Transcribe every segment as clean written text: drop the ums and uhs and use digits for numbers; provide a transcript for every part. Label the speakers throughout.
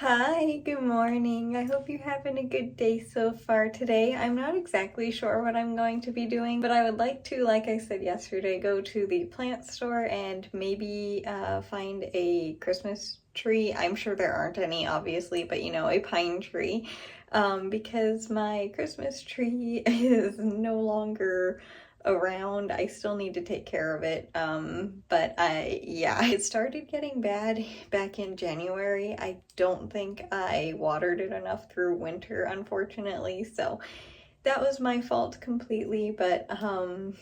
Speaker 1: Hi, good morning. I hope you're having a good day so far today. I'm not exactly sure what I'm going to be doing, but I would like to, like I said yesterday, go to the plant store and maybe find a Christmas tree. I'm sure there aren't any, obviously, but a pine tree, because my Christmas tree is no longer around. I still need to take care of it. But yeah, it started getting bad back in January. I don't think I watered it enough through winter, unfortunately. So that was my fault completely, but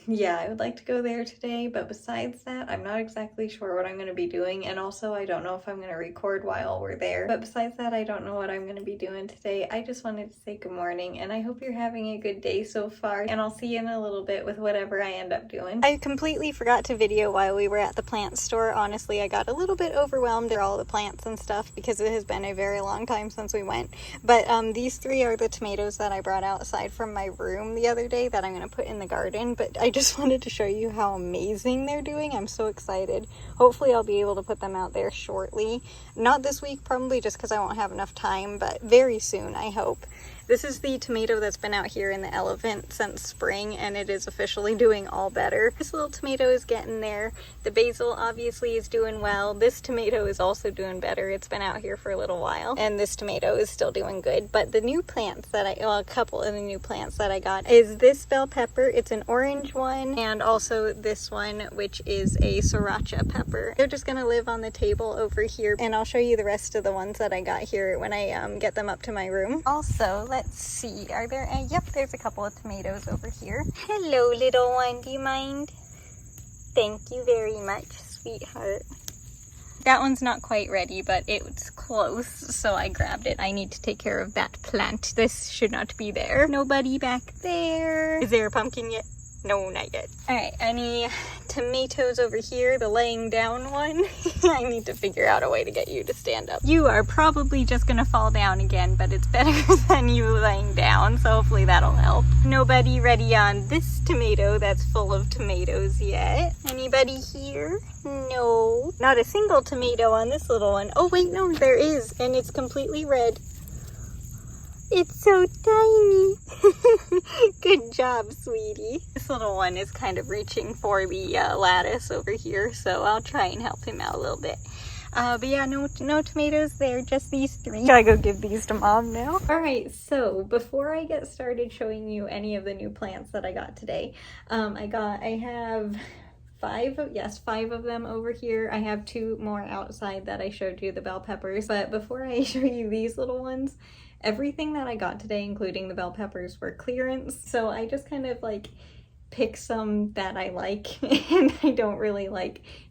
Speaker 1: yeah, I would like to go there today, but besides that, I'm not exactly sure what I'm going to be doing, and also I don't know if I'm going to record while we're there, but besides that, I don't know what I'm going to be doing today. I just wanted to say good morning, and I hope you're having a good day so far, and I'll see you in a little bit with whatever I end up doing. I completely forgot to video while we were at the plant store. Honestly, I got a little bit overwhelmed at all the plants and stuff because it has been a very long time since we went, but these three are the tomatoes that I brought outside from my room the other day that I'm going to put in the garden, but I just wanted to show you how amazing they're doing. I'm so excited. Hopefully I'll be able to put them out there shortly. Not this week, probably, just because I won't have enough time, but very soon, I hope. This is the tomato that's been out here in the elephant since spring, and it is officially doing all better. This little tomato is getting there. The basil obviously is doing well. This tomato is also doing better. It's been out here for a little while, and this tomato is still doing good. But the new plants that a couple of the new plants that I got is this bell pepper. It's an orange one, and also this one, which is a sriracha pepper. They're just gonna live on the table over here, and I'll show you the rest of the ones that I got here when I get them up to my room. Also, let's see, are there any? Yep, there's a couple of tomatoes over here. Hello, little one, do you mind? Thank you very much, sweetheart. That one's not quite ready, but it's close, so I grabbed it. I need to take care of that plant. This should not be there. Nobody back there. Is there a pumpkin yet? No, not yet. All right, any tomatoes over here, the laying down one? I need to figure out a way to get you to stand up. You are probably just gonna fall down again, but it's better than you laying down, so hopefully that'll help. Nobody ready on this tomato that's full of tomatoes yet. Anybody here? No. Not a single tomato on this little one. Oh wait, no, there is, and it's completely red. It's so tiny. Good job, sweetie. This little one is kind of reaching for the lattice over here, so I'll try and help him out a little bit. But yeah, no tomatoes there, just these three. Gotta go give these to Mom now. All right, so before I get started showing you any of the new plants that I got today, I have five of them over here. I have two more outside that I showed you, the bell peppers. But before I show you these little ones, everything that I got today, including the bell peppers, were clearance. So I just kind of pick some that I like, and I don't really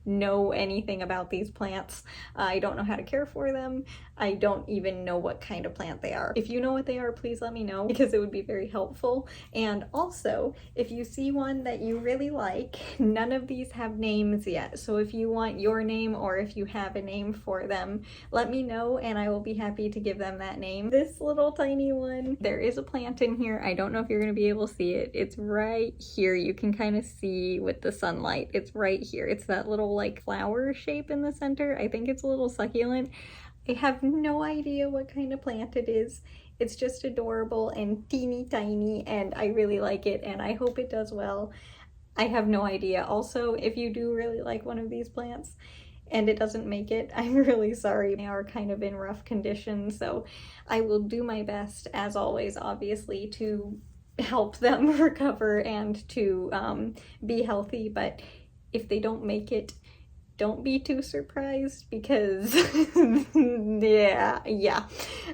Speaker 1: know anything about these plants. I don't know how to care for them. I don't even know what kind of plant they are. If you know what they are, please let me know, because it would be very helpful. And also, if you see one that you really like, none of these have names yet. So if you want your name, or if you have a name for them, let me know and I will be happy to give them that name. This little tiny one, there is a plant in here. I don't know if you're gonna be able to see it. It's right here. You can kind of see with the sunlight. It's right here. It's that little flower shape in the center. I think it's a little succulent. I have no idea what kind of plant it is. It's just adorable and teeny tiny, and I really like it, and I hope it does well. I have no idea. Also, if you do really like one of these plants and it doesn't make it, I'm really sorry. They are kind of in rough condition, so I will do my best, as always, obviously, to help them recover and to be healthy. But if they don't make it, don't be too surprised, because yeah,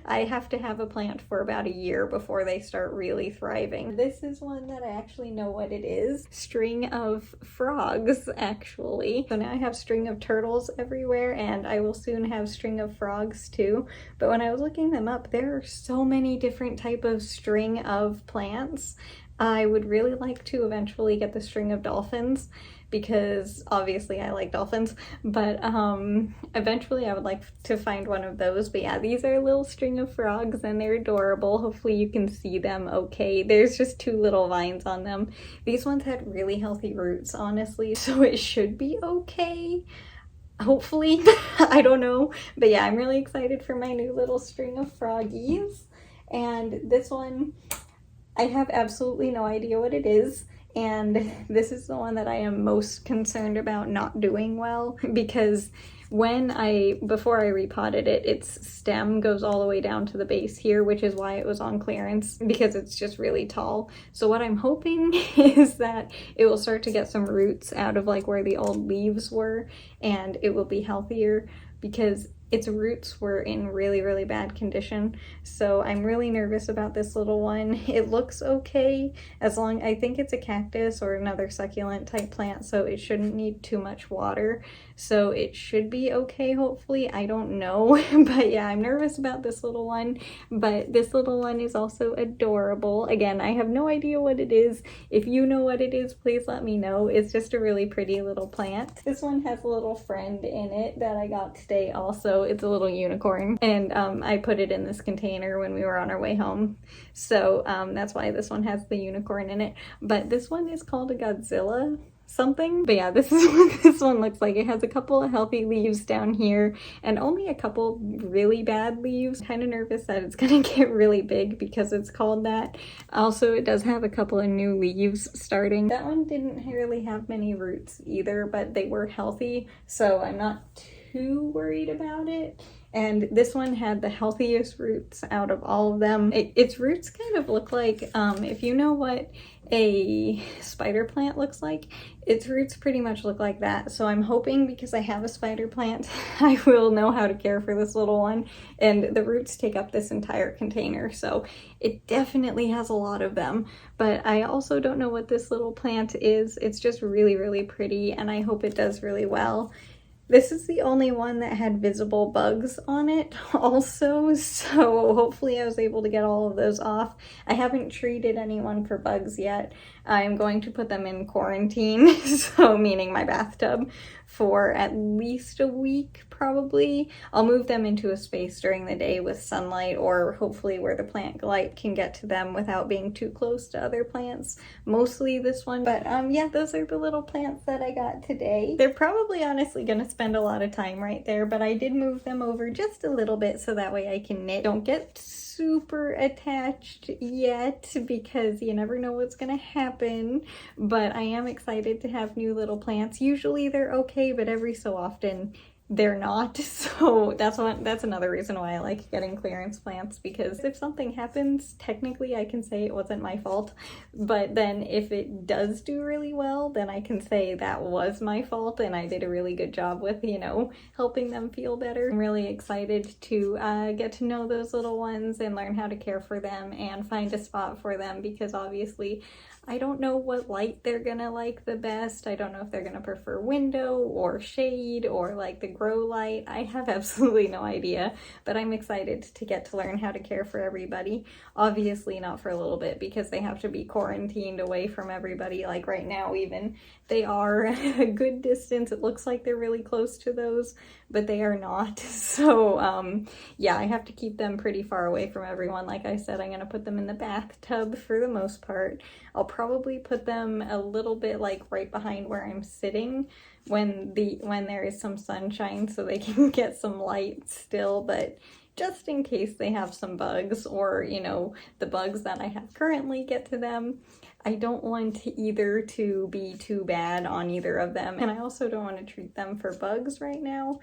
Speaker 1: I have to have a plant for about a year before they start really thriving. This is one that I actually know what it is. String of frogs, actually. So now I have string of turtles everywhere, and I will soon have string of frogs too. But when I was looking them up, there are so many different type of string of plants. I would really like to eventually get the string of dolphins, because obviously I like dolphins, but eventually I would like to find one of those. But yeah, these are a little string of frogs, and they're adorable. Hopefully you can see them okay. There's just two little vines on them. These ones had really healthy roots, honestly, so it should be okay. hopefully. I don't know, but yeah, I'm really excited for my new little string of froggies. And this one, I have absolutely no idea what it is, and this is the one that I am most concerned about not doing well, because before I repotted it, its stem goes all the way down to the base here, which is why it was on clearance, because it's just really tall. So what I'm hoping is that it will start to get some roots out of like where the old leaves were, and it will be healthier, because its roots were in really, really bad condition. So I'm really nervous about this little one. It looks okay, I think it's a cactus or another succulent type plant, so it shouldn't need too much water. So it should be okay, hopefully. I don't know, but yeah, I'm nervous about this little one, but this little one is also adorable. Again, I have no idea what it is. If you know what it is, please let me know. It's just a really pretty little plant. This one has a little friend in it that I got today also. It's a little unicorn, and I put it in this container when we were on our way home. So that's why this one has the unicorn in it. But this one is called a Godzilla something. But yeah, this is what this one looks like. It has a couple of healthy leaves down here and only a couple really bad leaves. Kind of nervous that it's gonna get really big because it's called that. Also, it does have a couple of new leaves starting. That one didn't really have many roots either, but they were healthy, so I'm not too worried about it. And this one had the healthiest roots out of all of them. Its roots kind of look like, if you know what a spider plant looks like, its roots pretty much look like that. So I'm hoping, because I have a spider plant, I will know how to care for this little one. And the roots take up this entire container, so it definitely has a lot of them. But I also don't know what this little plant is. It's just really, really pretty, and I hope it does really well. This is the only one that had visible bugs on it also, so hopefully I was able to get all of those off. I haven't treated anyone for bugs yet. I'm going to put them in quarantine, so meaning my bathtub, for at least a week probably. I'll move them into a space during the day with sunlight, or hopefully where the plant light can get to them without being too close to other plants. Mostly this one, but yeah, those are the little plants that I got today. They're probably honestly gonna spend a lot of time right there, but I did move them over just a little bit so that way I can knit. Don't get super attached yet, because you never know what's gonna happen, but I am excited to have new little plants. Usually they're okay, but every so often they're not, so that's another reason why I like getting clearance plants, because if something happens, technically I can say it wasn't my fault, but then if it does do really well, then I can say that was my fault and I did a really good job with, you know, helping them feel better. I'm really excited to get to know those little ones and learn how to care for them and find a spot for them, because obviously I don't know what light they're gonna like the best. I don't know if they're gonna prefer window or shade or like the grow light. I have absolutely no idea, but I'm excited to get to learn how to care for everybody. Obviously not for a little bit, because they have to be quarantined away from everybody. Like right now even, they are a good distance. It looks like they're really close to those, but they are not. So yeah, I have to keep them pretty far away from everyone. Like I said, I'm gonna put them in the bathtub for the most part. I'll probably put them a little bit like right behind where I'm sitting when there is some sunshine, so they can get some light still, but just in case they have some bugs, or you know, the bugs that I have currently get to them. I don't want either to be too bad on either of them, and I also don't want to treat them for bugs right now,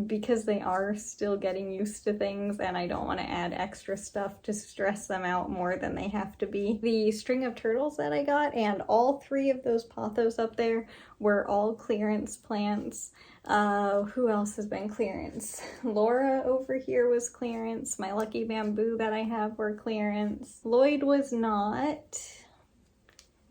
Speaker 1: because they are still getting used to things, and I don't want to add extra stuff to stress them out more than they have to be. The string of turtles that I got, and all three of those pothos up there, were all clearance plants. Who else has been clearance? Laura over here was clearance. My lucky bamboo that I have were clearance. Lloyd was not.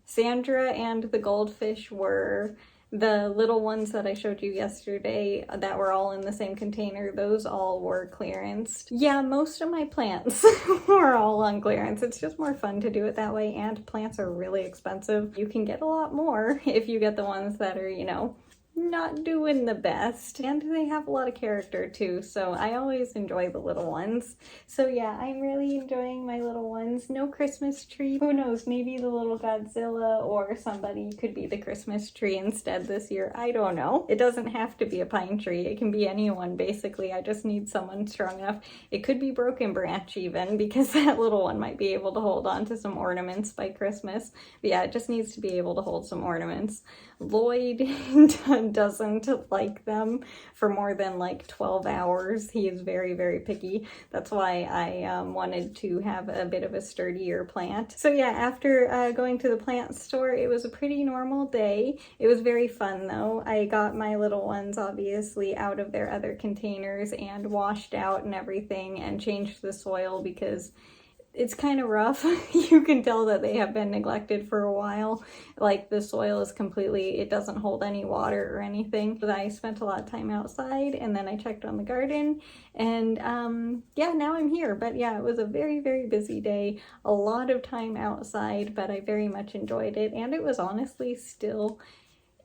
Speaker 1: Sandra and the goldfish were. The little ones that I showed you yesterday that were all in the same container, those all were clearanced. Yeah, most of my plants were all on clearance. It's just more fun to do it that way, and plants are really expensive. You can get a lot more if you get the ones that are, you know, not doing the best. And they have a lot of character too, so I always enjoy the little ones. So yeah, I'm really enjoying my little ones. No Christmas tree. Who knows, maybe the little Godzilla or somebody could be the Christmas tree instead this year. I don't know. It doesn't have to be a pine tree. It can be anyone basically. I just need someone strong enough. It could be Broken Branch even, because that little one might be able to hold on to some ornaments by Christmas. But yeah, it just needs to be able to hold some ornaments. Lloyd doesn't like them for more than like 12 hours. He is very, very picky. That's why I wanted to have a bit of a sturdier plant. So yeah, after going to the plant store, it was a pretty normal day. It was very fun though. I got my little ones obviously out of their other containers and washed out and everything and changed the soil because it's kind of rough. You can tell that they have been neglected for a while. Like the soil is completely, it doesn't hold any water or anything. But I spent a lot of time outside and then I checked on the garden and yeah, now I'm here. But yeah, it was a very, very busy day. A lot of time outside, but I very much enjoyed it. And it was honestly still,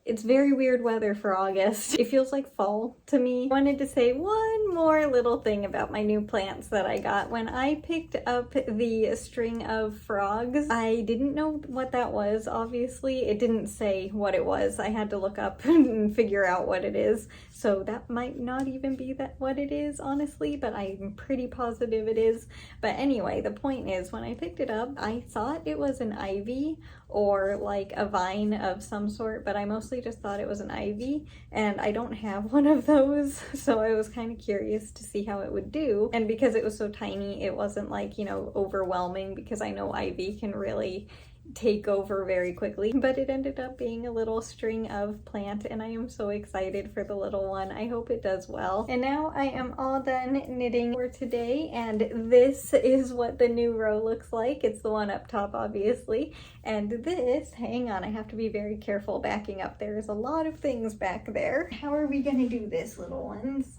Speaker 1: it's very weird weather for August. It feels like fall to me. I wanted to say one more little thing about my new plants that I got. When I picked up the string of frogs, I didn't know what that was. Obviously, it didn't say what it was. I had to look up and figure out what it is. So that might not even be what it is, honestly, but I'm pretty positive it is. But anyway, the point is, when I picked it up, I thought it was an ivy or like a vine of some sort, but I mostly just thought it was an ivy, and I don't have one of those, so I was kind of curious to see how it would do. And because it was so tiny, it wasn't like, you know, overwhelming, because I know ivy can really take over very quickly, but it ended up being a little string of plant and I am so excited for the little one. I hope it does well. And now I am all done knitting for today, and this is what the new row looks like. It's the one up top obviously, and this, hang on, I have to be very careful backing up. There's a lot of things back there. How are we gonna do this, little ones?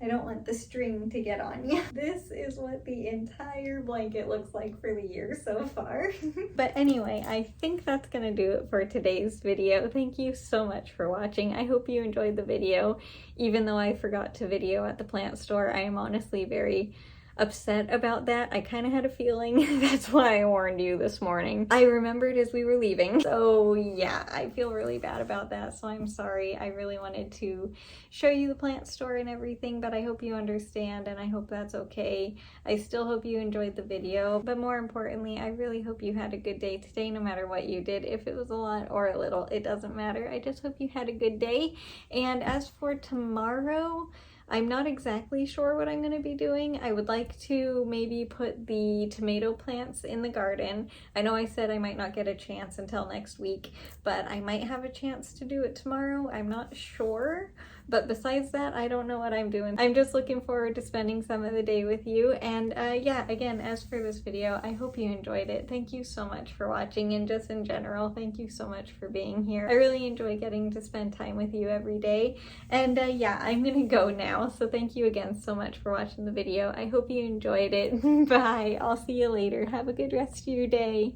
Speaker 1: I don't want the string to get on you. This is what the entire blanket looks like for the year so far. But anyway, I think that's gonna do it for today's video. Thank you so much for watching. I hope you enjoyed the video. Even though I forgot to video at the plant store, I am honestly very upset about that. I kind of had a feeling. That's why I warned you this morning. I remembered as we were leaving. So yeah, I feel really bad about that, so I'm sorry. I really wanted to show you the plant store and everything, but I hope you understand and I hope that's okay. I still hope you enjoyed the video, but more importantly, I really hope you had a good day today, no matter what you did. If it was a lot or a little, it doesn't matter. I just hope you had a good day. And as for tomorrow, I'm not exactly sure what I'm going to be doing. I would like to maybe put the tomato plants in the garden. I know I said I might not get a chance until next week, but I might have a chance to do it tomorrow. I'm not sure. But besides that, I don't know what I'm doing. I'm just looking forward to spending some of the day with you. And yeah, again, as for this video, I hope you enjoyed it. Thank you so much for watching, and just in general, thank you so much for being here. I really enjoy getting to spend time with you every day. And yeah, I'm gonna go now. So thank you again so much for watching the video. I hope you enjoyed it. Bye. I'll see you later. Have a good rest of your day.